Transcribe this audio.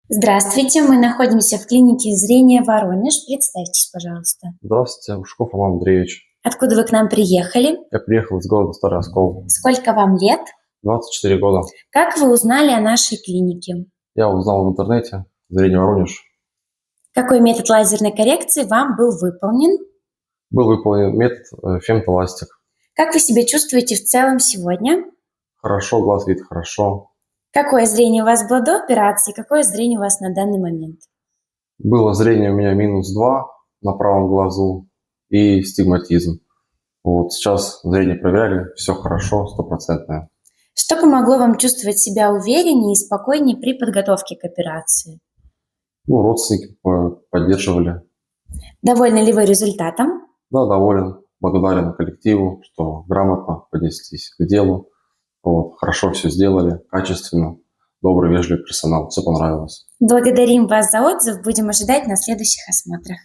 Здравствуйте, мы находимся в клинике зрения Воронеж. Представьтесь, пожалуйста. Здравствуйте, Ушков Роман Андреевич. Откуда вы к нам приехали? Я приехал из города Старый Оскол. Сколько вам лет? 24 года. Как вы узнали о нашей клинике? Я узнал в интернете «Зрение Воронеж». Какой метод лазерной коррекции вам был выполнен? Был выполнен метод фемтоластик. Как вы себя чувствуете в целом сегодня? Хорошо, глаз видит хорошо. Какое зрение у вас было до операции, какое зрение у вас на данный момент? Было зрение у меня -2 на правом глазу и стигматизм. Вот сейчас зрение проверяли, все хорошо, 100%. Что помогло вам чувствовать себя увереннее и спокойнее при подготовке к операции? Родственники поддерживали. Довольны ли вы результатом? Да, доволен, благодарен коллективу, что грамотно поднеслись к делу. Хорошо все сделали, качественно, добрый, вежливый персонал, все понравилось. Благодарим вас за отзыв, будем ожидать на следующих осмотрах.